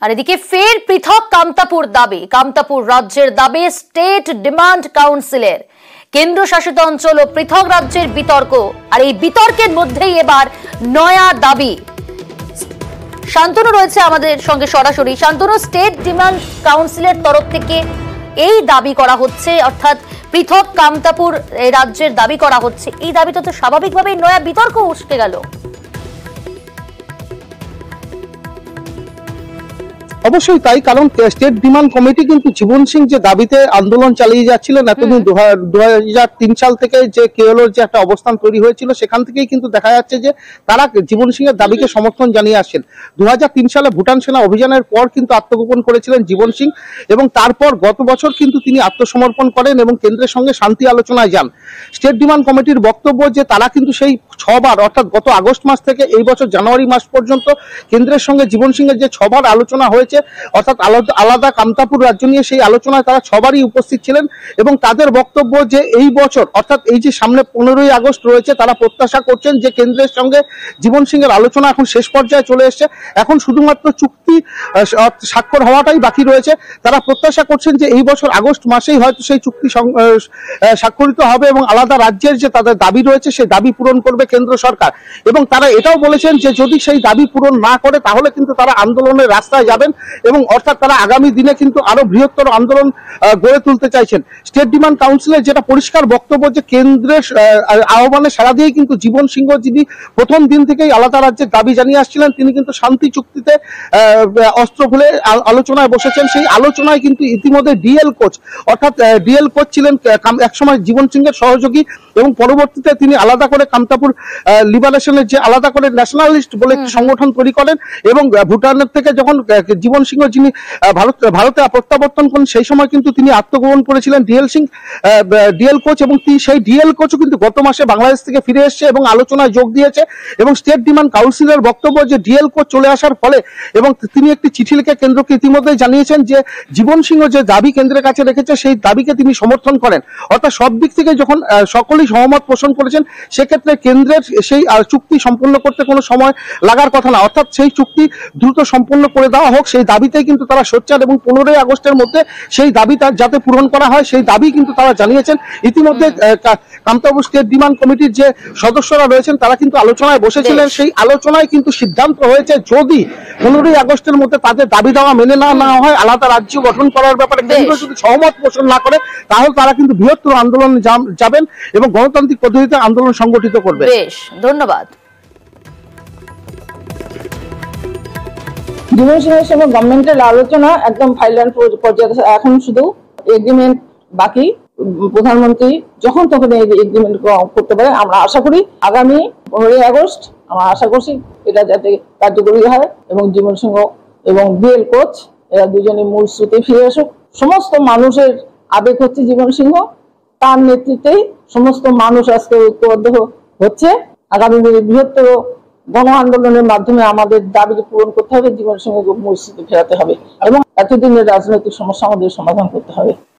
আর এদিকে ফের পৃথক কামতাপুর দাবি, কামতাপুর রাজ্যের দাবি স্টেট ডিমান্ড কাউন্সিলের। কেন্দ্রশাসিত অঞ্চল ও পৃথক রাজ্যের বিতর্ক, আর এই বিতর্কের মধ্যেই এবার নয়া দাবি। শান্তনু রয়েছে আমাদের সঙ্গে সরাসরি। শান্তনু, স্টেট ডিমান্ড কাউন্সিলের তরফ থেকে এই দাবি করা হচ্ছে, অর্থাৎ পৃথক কামতাপুর রাজ্যের দাবি করা হচ্ছে। এই দাবিটা তো স্বাভাবিকভাবেই নয়া বিতর্ক উস্কে গেল। অবশ্যই তাই, কারণ স্টেট ডিমান্ড কমিটি কিন্তু জীবন সিং যে দাবিতে আন্দোলন চালিয়ে যাচ্ছিলেন এতদিন, 2003 সাল থেকে যে কেওলোর যে একটা অবস্থান তৈরি হয়েছিল সেখান থেকেই কিন্তু দেখা যাচ্ছে যে তারা জীবন সিং এর দাবিকে সমর্থন জানিয়ে আসছেন। 2003 সালে ভুটান সেনা অভিযানের পর কিন্তু আত্মগোপন করেছিলেন জীবন সিং, এবং তারপর গত বছর কিন্তু তিনি আত্মসমর্পণ করেন এবং কেন্দ্রের সঙ্গে শান্তি আলোচনায় যান। স্টেট ডিমান্ড কমিটির বক্তব্য যে তারা কিন্তু সেই 6 বার, অর্থাৎ গত আগস্ট মাস থেকে এই বছর জানুয়ারি মাস পর্যন্ত কেন্দ্রের সঙ্গে জীবন সিং এর যে 6 বার আলোচনা হয়েছে, অর্থাৎ আলাদা কামতাপুর রাজ্য নিয়ে সেই আলোচনায় তারা 6 বারই উপস্থিত ছিলেন। এবং তাদের বক্তব্য যে এই বছর, অর্থাৎ এই যে সামনে 15ই আগস্ট রয়েছে, তারা প্রত্যাশা করছেন যে কেন্দ্রের সঙ্গে জীবন সিং এর আলোচনা এখন শেষ পর্যায়ে চলে এসেছে, এখন শুধুমাত্র চুক্তি স্বাক্ষর হওয়াটাই বাকি রয়েছে। তারা প্রত্যাশা করছেন যে এই বছর আগস্ট মাসেই হয়তো সেই চুক্তি স্বাক্ষরিত হবে এবং আলাদা রাজ্যের যে তাদের দাবি রয়েছে সেই দাবি পূরণ করবে কেন্দ্র সরকার। এবং তারা এটাও বলেছেন যে যদি সেই দাবি পূরণ না করে তাহলে কিন্তু তারা আন্দোলনের রাস্তায় যাবেন, এবং অর্থাৎ তারা আগামী দিনে কিন্তু আরো বৃহত্তর আন্দোলন গড়ে তুলতে চাইছেন। স্টেট ডিমান্ড কাউন্সিলের যেটা পরিষ্কার বক্তব্য যে কেন্দ্রের আহ্বানে সাড়া দিয়ে কিন্তু জীবন সিংহ, যিনি প্রথম দিন থেকেই আলাদা রাজ্যের দাবি জানিয়ে আসছিলেন, তিনি কিন্তু শান্তি চুক্তিতে অস্ত্র খুলে আলোচনায় বসেছেন। সেই আলোচনায় কিন্তু ইতিমধ্যে ডিএল কোচ, অর্থাৎ ডিএল কোচ ছিলেন একসময় জীবন সিংহের সহযোগী, এবং পরবর্তীতে তিনি আলাদা করে কামতাপুর লিবারেশনের যে আলাদা করে ন্যাশনালিস্ট বলে একটি সংগঠন তৈরি করেন, এবং ভুটানের থেকে যখন জীবন সিংহ যিনি ভারতে প্রত্যাবর্তন করেন সেই সময় কিন্তু তিনি আত্মগোপন করেছিলেন ডিএল কোচ, এবং সেই ডিএল কোচও কিন্তু গত মাসে বাংলাদেশ থেকে ফিরে এসেছে এবং আলোচনায় যোগ দিয়েছে। এবং স্টেট ডিমান্ড কাউন্সিলের বক্তব্য যে ডিএল কোচ চলে আসার ফলে, এবং তিনি একটি চিঠি লিখে কেন্দ্রকে ইতিমধ্যে জানিয়েছেন যে জীবন সিংহ যে দাবি কেন্দ্রের কাছে রেখেছে সেই দাবিকে তিনি সমর্থন করেন। অর্থাৎ সব দিক থেকে যখন সকলেই সহমত পোষণ করেছেন, সেক্ষেত্রে কেন্দ্রের সেই চুক্তি সম্পন্ন করতে কোনো সময় লাগার কথা না, অর্থাৎ সেই চুক্তি দ্রুত সম্পন্ন করে দেওয়া হোক, সেই দাবিতেই কিন্তু তারা সোচ্চার। এবং 15ই আগস্টের মধ্যে সেই দাবিটা যাতে পূরণ করা হয় সেই দাবি কিন্তু তারা জানিয়েছেন। ইতিমধ্যে কামতাপুর স্টেট ডিমান্ড কমিটির যে সদস্যরা রয়েছেন তারা কিন্তু আলোচনায় বসেছিলেন। সেই আলোচনায় কিন্তু সিদ্ধান্ত হয়েছে যদি 15ই আগস্টের মধ্যে তাদের দাবি দেওয়া মেনে না হয়, আলাদা রাজ্য গঠন করার ব্যাপারে কেন্দ্র যদি সহমত পোষণ না করে, তাহলে তারা কিন্তু বৃহত্তর আন্দোলনে যাবেন এবং গণতান্ত্রিক পদ্ধতিতে আন্দোলন সংগঠিত করবে। বেশ, ধন্যবাদ। জীবন সিংহের সঙ্গে গভর্নমেন্টের আলোচনা একদম ফাইনাল পর্যায়ে, এখন শুধু এগ্রিমেন্ট বাকি। প্রধানমন্ত্রী যখন তখন এগ্রিমেন্ট করতে পারে। আমরা আশা করি আগামী 15ই আগস্ট, আমরা আশা করছি এটা যাতে কার্যকরী হয় এবং জীবন সিংহ এবং ডিএল কোচ এরা দুজনে মূল স্রোতে ফিরে আসুক। সমস্ত মানুষের আবেগ হচ্ছে জীবন সিংহ, তার নেতৃত্বেই সমস্ত মানুষ আজকে ঐক্যবদ্ধ হচ্ছে। আগামী দিনে বৃহত্তর গণ আন্দোলনের মাধ্যমে আমাদের দাবি পূরণ করতে হবে, জীবন সিংহকে মূল স্রোতে ফেরাতে হবে এবং এতদিনের রাজনৈতিক সমস্যা আমাদের সমাধান করতে হবে।